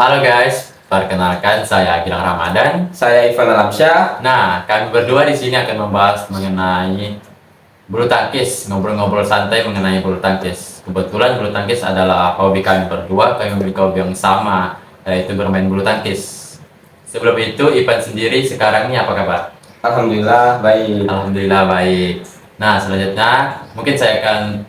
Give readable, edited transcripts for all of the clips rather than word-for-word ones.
Halo guys, perkenalkan saya Gilang Ramadan. Saya Ivan Alamsyah. Nah, kami berdua di sini akan membahas mengenai bulu tangkis, ngobrol-ngobrol santai mengenai bulu tangkis. Kebetulan bulu tangkis adalah hobi kami berdua, kami memiliki hobi yang sama, yaitu bermain bulu tangkis. Sebelum itu, Ivan sendiri sekarang ini apa kabar? Alhamdulillah baik. Alhamdulillah baik. Nah, selanjutnya mungkin saya akan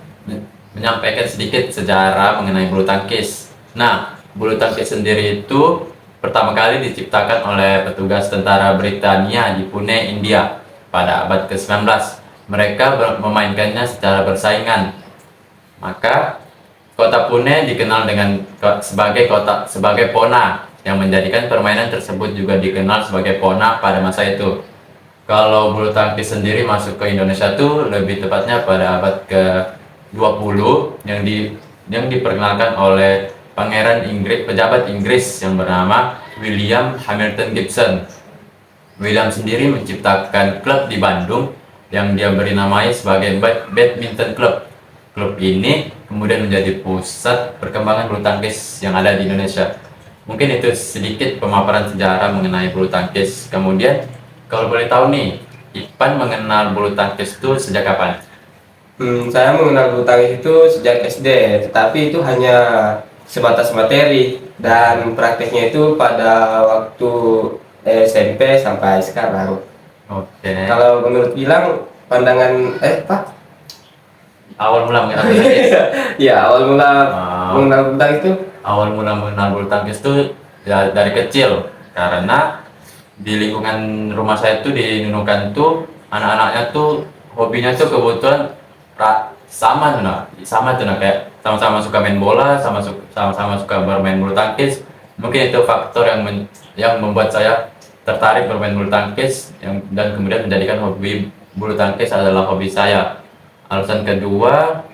menyampaikan sedikit sejarah mengenai bulu tangkis. Nah, bulu tangkis sendiri itu pertama kali diciptakan oleh petugas tentara Britania di Pune, India pada abad ke-19. Mereka memainkannya secara bersaingan. Maka kota Pune dikenal sebagai Pona, yang menjadikan permainan tersebut juga dikenal sebagai Pona pada masa itu. Kalau bulu tangkis sendiri masuk ke Indonesia tuh lebih tepatnya pada abad ke-20 yang diperkenalkan oleh pejabat Inggris yang bernama William Hamilton Gibson. William sendiri menciptakan klub di Bandung yang dia beri namai sebagai Badminton Club. Klub ini kemudian menjadi pusat perkembangan bulu tangkis yang ada di Indonesia. Mungkin itu sedikit pemaparan sejarah mengenai bulu tangkis. Kemudian kalau boleh tahu nih, Ipan mengenal bulu tangkis itu sejak kapan? Saya mengenal bulu tangkis itu sejak SD, tetapi itu hanya sebatas materi dan prakteknya itu pada waktu SMP sampai sekarang. Oke. Kalau menurut Gilang, pandangan Pak? Awal mula mengenal bulu tangkis. Ya, awal mula Wow. mengenal bulu tangkis itu Awal mula mengenal bulu tangkis itu ya dari kecil, karena di lingkungan rumah saya tuh di Nunukan tuh anak-anaknya tuh hobinya tuh kebetulan sama tuh nah, kayak sama-sama suka main bola, sama-sama suka bermain bulu tangkis. Mungkin itu faktor yang membuat saya tertarik bermain bulu tangkis dan kemudian menjadikan hobi bulu tangkis adalah hobi saya. Alasan kedua,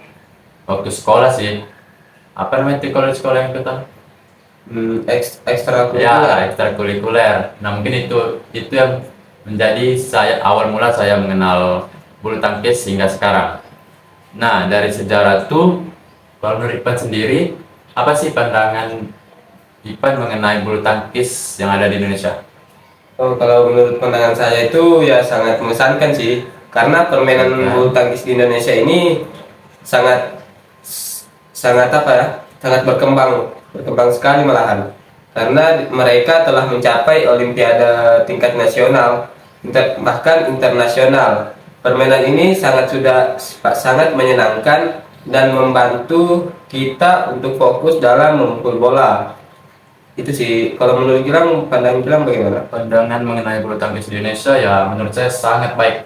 waktu sekolah sih, apa namanya itu kalau di sekolah yang kita ekstrakurikuler. ya ekstrakurikuler. Nah mungkin itu yang menjadi awal mula saya mengenal bulu tangkis hingga sekarang. Nah dari sejarah tuh, kalau menurut Ipan sendiri, apa sih pandangan Ipan mengenai bulu tangkis yang ada di Indonesia? Oh, kalau menurut pandangan saya itu ya sangat mengesankan sih, karena permainan Ya. bulu tangkis di Indonesia ini sangat sangat apa ya? Sangat berkembang sekali malahan. Karena mereka telah mencapai olimpiade tingkat nasional, bahkan internasional. Permainan ini sangat menyenangkan dan membantu kita untuk fokus dalam memukul bola. Itu sih, kalau menurut Gilang, pandangan Gilang bagaimana? Pandangan mengenai bulu tangkis di Indonesia ya menurut saya sangat baik,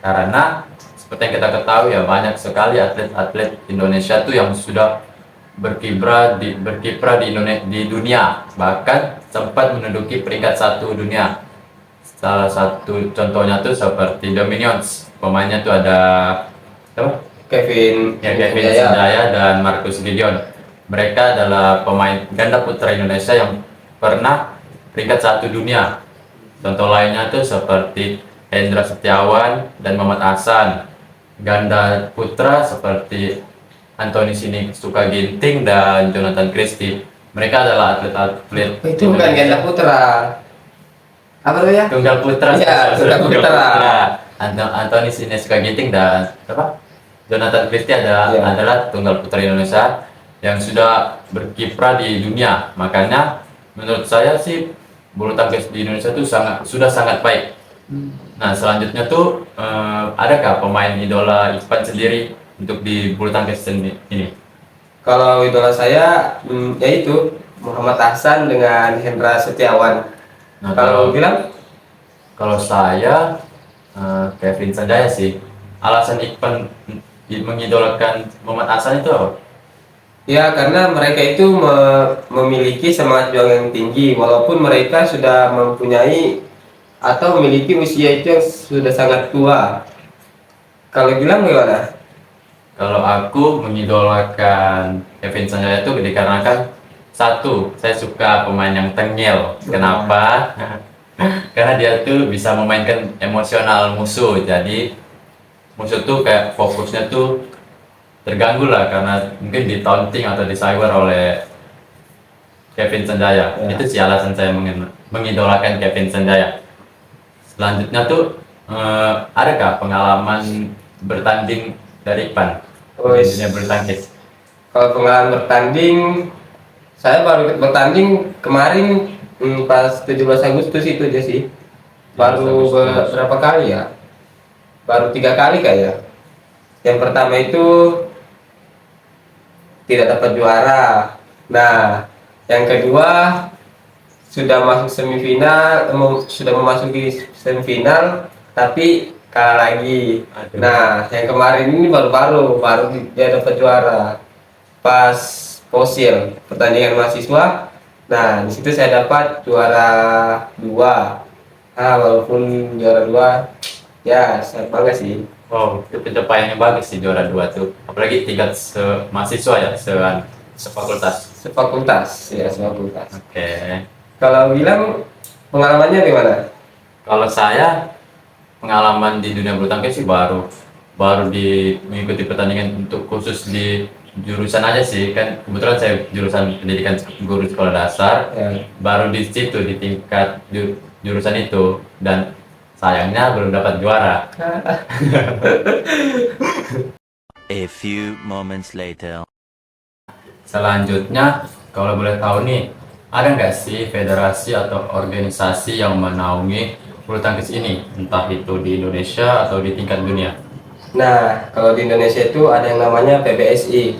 karena seperti yang kita ketahui ya banyak sekali atlet-atlet Indonesia tuh yang sudah berkiprah di dunia, bahkan sempat menduduki peringkat 1 dunia. Salah satu contohnya tuh seperti The Minions, pemainnya tuh ada apa? Kevin Kevin Sanjaya. Sanjaya dan Marcus Gideon. Mereka adalah pemain ganda putra Indonesia yang pernah peringkat 1 dunia. Contoh lainnya tuh seperti Hendra Setiawan dan Muhammad Ahsan. Ganda putra seperti Anthony Sinisuka Ginting dan Jonathan Christie. Mereka adalah atlet-atlet Itu bukan ganda putra. Apa tuh ya? tunggal putra. Iya, tunggal putra. Anthony Sinisuka Ginting dan apa? Jonathan Christie Iya. adalah tunggal putra Indonesia yang sudah berkiprah di dunia. Makanya menurut saya sih bulu tangkis di Indonesia itu sudah sangat baik. Nah selanjutnya tuh adakah pemain idola Ipan sendiri untuk di bulu tangkis ini? Kalau idola saya, yaitu Muhammad Ahsan dengan Hendra Setiawan. Nah Kalau Gilang? kalau saya Kevin Sanjaya sih. Alasan Ipan mengidolakan Muhammad Ahsan itu apa? Ya, karena mereka itu memiliki semangat juang yang tinggi, walaupun mereka sudah mempunyai atau memiliki usia itu yang sudah sangat tua. Kalau Gilang gimana? Kalau aku mengidolakan Kevin Sanjaya itu dikarenakan satu, saya suka pemain yang tengil. Kenapa? Karena dia tuh bisa memainkan emosional musuh. Jadi musuh tuh kayak fokusnya tuh terganggu lah karena mungkin di taunting atau di cyber oleh Kevin Sanjaya. Ya. Itu sih alasan saya mengidolakan Kevin Sanjaya. Selanjutnya tuh adakah pengalaman bertanding dari Ipan Oh, di dunia bulu tangkis? kalau pengalaman bertanding, saya baru ikut bertanding kemarin pas 17 Agustus itu aja sih. 17 Baru Agustus. berapa kali ya? Baru 3 kali kayaknya. Yang pertama itu tidak dapat juara. Nah, yang kedua sudah masuk semifinal, sudah memasuki semifinal, tapi kalah lagi. Aduh. Nah, yang kemarin ini baru dia dapat juara pas fosil pertandingan mahasiswa. Nah, di situ saya dapat juara 2. Walaupun juara 2, ya sangat bangga sih. Wow, itu pencapaian yang bagus sih juara 2 tuh. Apalagi tingkat mahasiswa ya, sefakultas. Sefakultas, ya sefakultas. Oke. Kalau bilang pengalamannya gimana? Kalau saya pengalaman di dunia bulu tangkis sih baru mengikuti pertandingan untuk khusus di jurusan aja sih, kan kebetulan saya jurusan pendidikan guru sekolah dasar. Ya. Baru di situ di tingkat jurusan itu, dan sayangnya belum dapat juara. A few moments later. Selanjutnya, kalau boleh tahu nih, ada nggak sih federasi atau organisasi yang menaungi bulu tangkis ini, entah itu di Indonesia atau di tingkat dunia? Nah, kalau di Indonesia itu ada yang namanya PBSI.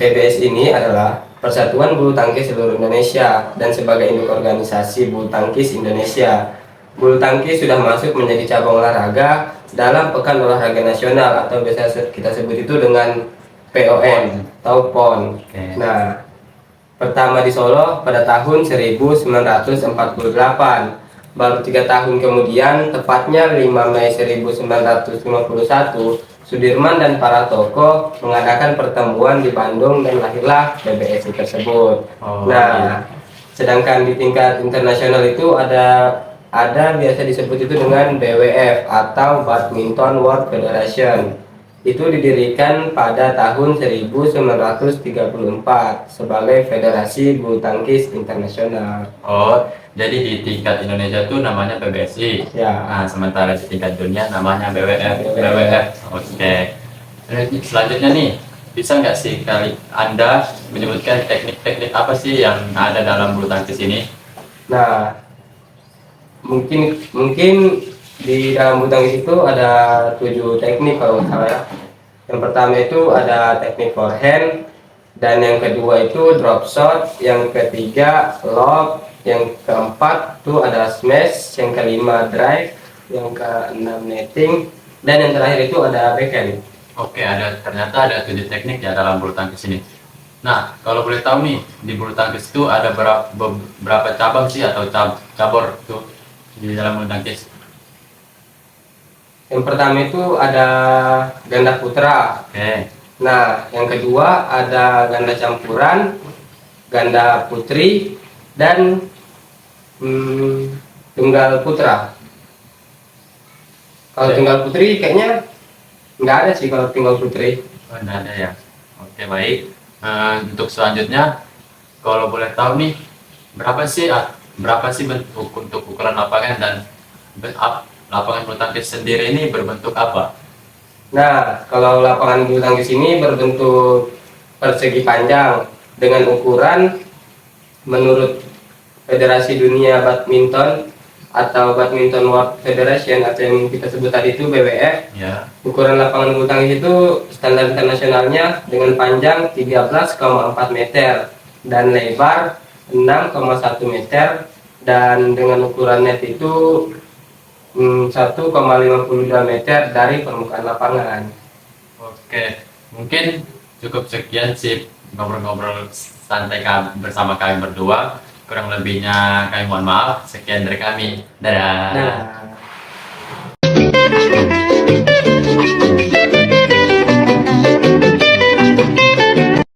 PBSI ini adalah Persatuan Bulu Tangkis Seluruh Indonesia, dan sebagai induk organisasi bulu tangkis Indonesia. Bulu tangkis sudah masuk menjadi cabang olahraga dalam Pekan Olahraga Nasional, atau biasa kita sebut itu dengan PON atau PON. Oke. Nah, pertama di Solo pada tahun 1948. Baru 3 tahun kemudian, tepatnya 5 Mei 1951, Sudirman dan para tokoh mengadakan pertemuan di Bandung dan lahirlah PBSI tersebut. Oh, Nah, sedangkan di tingkat internasional itu ada biasa disebut itu dengan BWF atau Badminton World Federation. Itu didirikan pada tahun 1934 sebagai Federasi Bulu Tangkis Internasional. Oh, jadi di tingkat Indonesia tuh namanya PBSI. Ya. Nah, sementara di tingkat dunia namanya BWF. BWF. Oke. Selanjutnya nih, bisa nggak sih kali Anda menyebutkan teknik-teknik apa sih yang ada dalam bulu tangkis ini? Nah, mungkin di dalam bulu tangkis itu ada 7 teknik kalau nggak salah ya. Yang pertama itu ada teknik forehand, dan yang kedua itu drop shot, yang ketiga lob, yang keempat itu ada smash, yang kelima drive, yang keenam netting, dan yang terakhir itu ada backhand. Oke, ternyata ada 7 teknik ya dalam bulu tangkis ini. Nah, kalau boleh tahu nih, di bulu tangkis itu ada berapa cabang sih atau cabur tuh di dalam bulu tangkis? Yang pertama itu ada ganda putra. Oke. Nah, yang kedua ada ganda campuran, ganda putri, dan tunggal putra. Kalau Oke. tunggal putri kayaknya nggak ada sih kalau tunggal putri. Oh, nggak ada ya. Oke, baik. Untuk selanjutnya, kalau boleh tahu nih, berapa sih bentuk untuk ukuran lapangan, dan lapangan bulu tangkis sendiri ini berbentuk apa? Nah, kalau lapangan bulu tangkis ini berbentuk persegi panjang dengan ukuran menurut Federasi Dunia Badminton atau Badminton World Federation atau yang kita sebut tadi itu BWF. Ya. Ukuran lapangan bulu tangkis itu standar internasionalnya dengan panjang 13,4 meter dan lebar 6,1 meter, dan dengan ukuran net itu 1,52 meter dari permukaan lapangan. Oke, mungkin cukup sekian sih ngobrol-ngobrol santai bersama kami berdua. Kurang lebihnya kami mohon maaf. Sekian dari kami. Dadah. Nah.